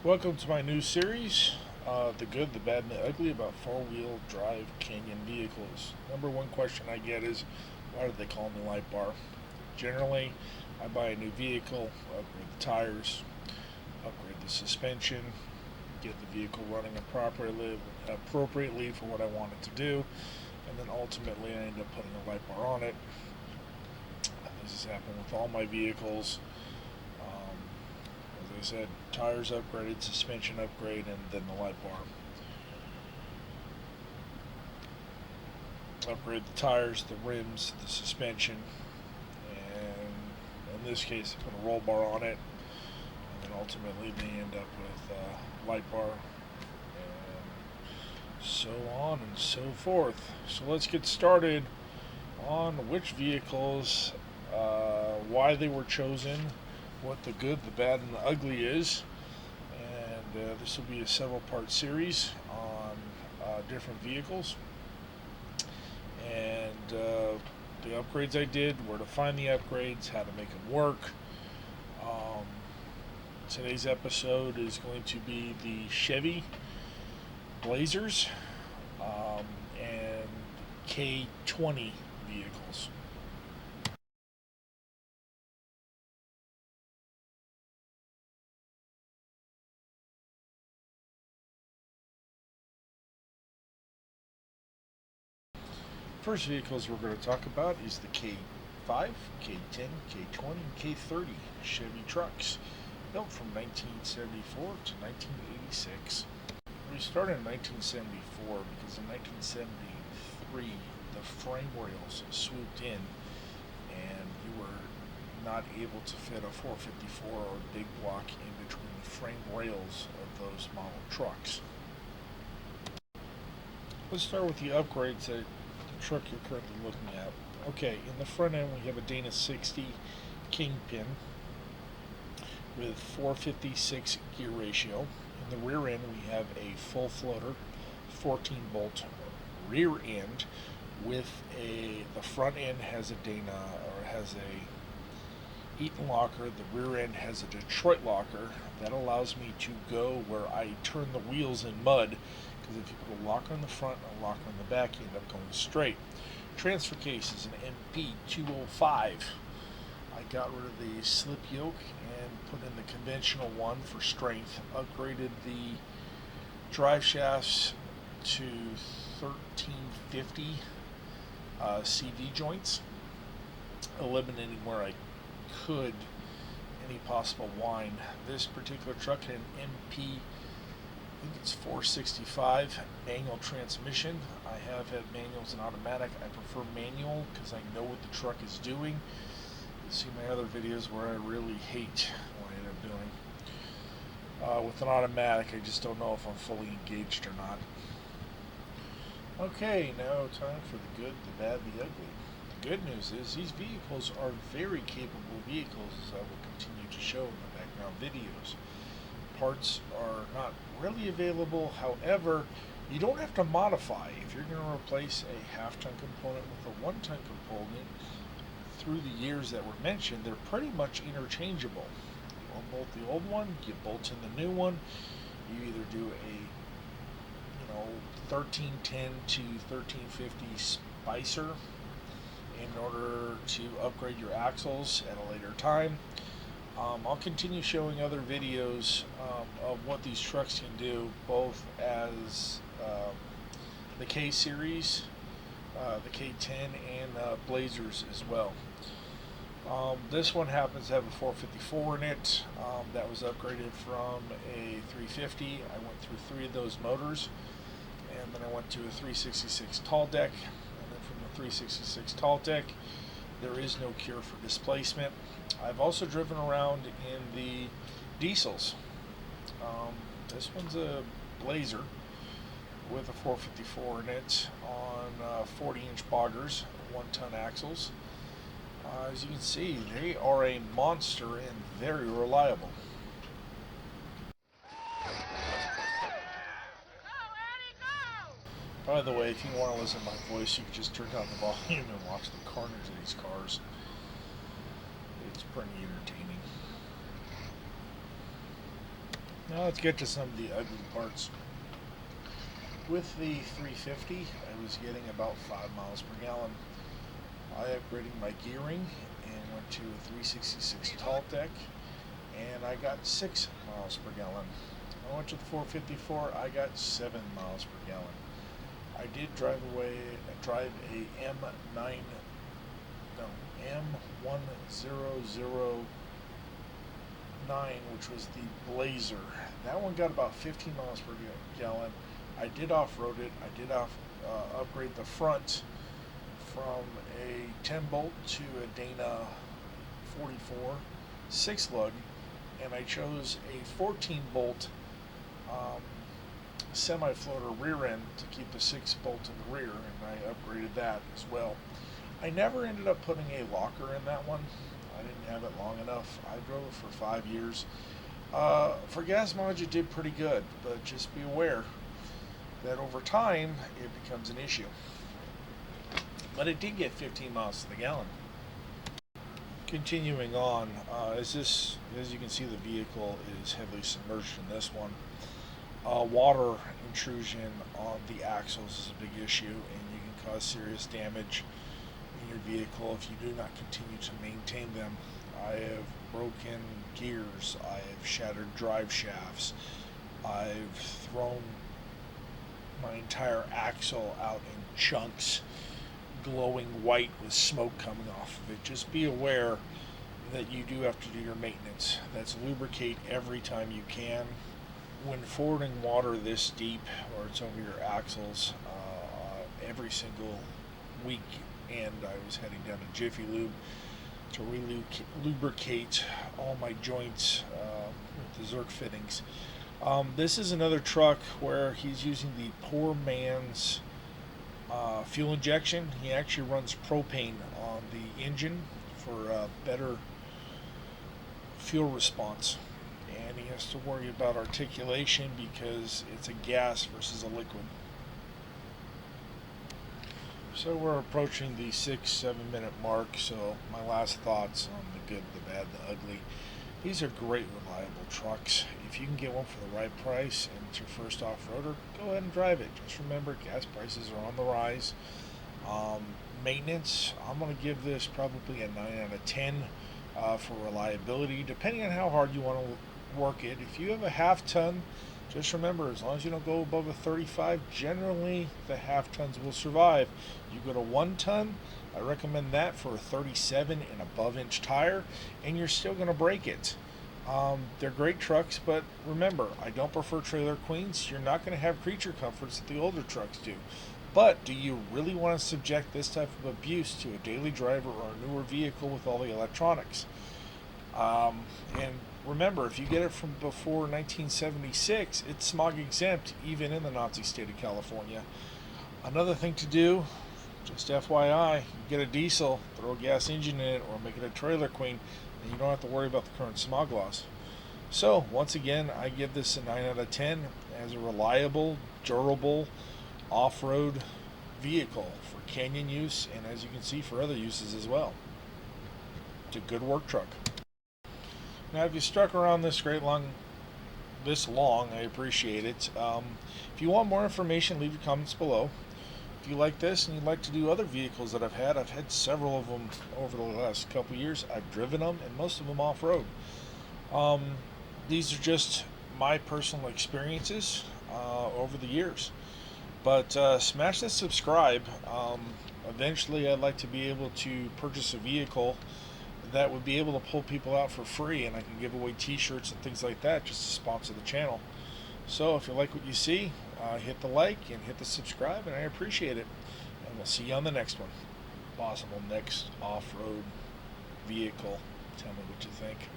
Welcome to my new series, The Good, the Bad, and the Ugly, about four-wheel drive canyon vehicles. Number one question I get is, why do they call me light bar? Generally, I buy a new vehicle, upgrade the tires, upgrade the suspension, get the vehicle running appropriately for what I want it to do, and then ultimately I end up putting a light bar on it. This has happened with all my vehicles. As I said, tires upgraded, suspension upgrade, and then the light bar. Upgrade the tires, the rims, the suspension, and in this case, I put a roll bar on it, and then ultimately they end up with a light bar, and so on and so forth. So let's get started on which vehicles, why they were chosen, what the good, the bad, and the ugly is. And this will be a several part series on different vehicles and the upgrades I did, where to find the upgrades, how to make them work. Today's episode is going to be the Chevy Blazers and K20 vehicles. First vehicles we're going to talk about is the K5, K10, K20, and K30 Chevy trucks, built from 1974 to 1986. We started in 1974 because in 1973 the frame rails swooped in and you were not able to fit a 454 or a big block in between the frame rails of those model trucks. Let's start with the upgrades that the truck you're currently looking at. Okay, in the front end we have a Dana 60 Kingpin with 456 gear ratio. In the rear end we have a full floater 14 bolt rear end with the front end has a Dana, or has a Eaton locker. The rear end has a Detroit locker that allows me to go where I turn the wheels in mud, because if you put a locker in the front and a locker in the back, you end up going straight. Transfer case is an MP205. I got rid of the slip yoke and put in the conventional one for strength. Upgraded the drive shafts to 1350 CV joints, eliminating where I could any possible whine. This particular truck had an MP, I think it's 465 manual transmission. I have had manuals and automatic. I prefer manual because I know what the truck is doing. You see my other videos where I really hate what I end up doing. With an automatic, I just don't know if I'm fully engaged or not. Okay, now time for the good, the bad, the ugly. The good news is these vehicles are very capable vehicles, as I will continue to show in the background videos. Parts are not really available. However, you don't have to modify. If you're going to replace a half-ton component with a one-ton component, through the years that were mentioned, they're pretty much interchangeable. You unbolt the old one, you bolt in the new one. You either do a 1310 to 1350 spicer in order to upgrade your axles at a later time. I'll continue showing other videos of what these trucks can do, both as the K series, the K10, and Blazers as well. This one happens to have a 454 in it. That was upgraded from a 350. I went through 3 of those motors, and then I went to a 366 tall deck, and then from the 366 tall deck there is no cure for displacement. I've also driven around in the diesels. This one's a Blazer with a 454 in it on 40-inch boggers, 1-ton axles. As you can see, they are a monster and very reliable. By the way, if you want to listen to my voice, you can just turn down the volume and watch the carnage of these cars. It's pretty entertaining. Now let's get to some of the ugly parts. With the 350, I was getting about 5 miles per gallon. I upgraded my gearing and went to a 366 tall deck, and I got 6 miles per gallon. I went to the 454, I got 7 miles per gallon. I did drive a M9, no, M1009, which was the Blazer. That one got about 15 miles per gallon. I did off-road it. I did upgrade the front from a 10 bolt to a Dana 44 6 lug, and I chose a 14 bolt semi-floater rear end to keep the 6 bolt in the rear, and I upgraded that as well. I never ended up putting a locker in that one. I didn't have it long enough. I drove it for 5 years. For gas mileage it did pretty good, but just be aware that over time it becomes an issue. But it did get 15 miles to the gallon. Continuing on, as you can see, the vehicle is heavily submerged in this one. Water intrusion on the axles is a big issue, and you can cause serious damage in your vehicle if you do not continue to maintain them. I have broken gears, I have shattered drive shafts, I've thrown my entire axle out in chunks, glowing white with smoke coming off of it. Just be aware that you do have to do your maintenance. That's lubricate every time you can. When fording water this deep, or it's over your axles, every single week, and I was heading down to Jiffy Lube to lubricate all my joints with the Zerk fittings. This is another truck where he's using the poor man's fuel injection. He actually runs propane on the engine for better fuel response, and he has to worry about articulation because it's a gas versus a liquid. So we're approaching the 6-7 minute mark, so my last thoughts on the good, the bad, the ugly. These are great, reliable trucks. If you can get one for the right price and it's your first off-roader, go ahead and drive it. Just remember, gas prices are on the rise. Maintenance, I'm going to give this probably a 9 out of 10 for reliability, depending on how hard you want to work it. If you have a half ton, just remember, as long as you don't go above a 35, generally the half tons will survive. You go to 1 ton, I recommend that for a 37 and above inch tire, and you're still going to break it. They're great trucks, but remember, I don't prefer trailer queens. You're not going to have creature comforts that the older trucks do. But do you really want to subject this type of abuse to a daily driver or a newer vehicle with all the electronics? And remember, if you get it from before 1976, it's smog exempt, even in the Nazi state of California. Another thing to do, just FYI, you get a diesel, throw a gas engine in it, or make it a trailer queen, and you don't have to worry about the current smog laws. So, once again, I give this a 9 out of 10 as a reliable, durable, off-road vehicle for canyon use, and as you can see, for other uses as well. It's a good work truck. Now, if you stuck around this long, I appreciate it. If you want more information, leave your comments below. If you like this and you'd like to do other vehicles that I've had several of them over the last couple years. I've driven them, and most of them off-road. These are just my personal experiences over the years. But smash that subscribe. Eventually, I'd like to be able to purchase a vehicle that would be able to pull people out for free, and I can give away t-shirts and things like that just to sponsor the channel. So if you like what you see, hit the like and hit the subscribe, and I appreciate it. And we'll see you on the next one. Possible next off-road vehicle. Tell me what you think.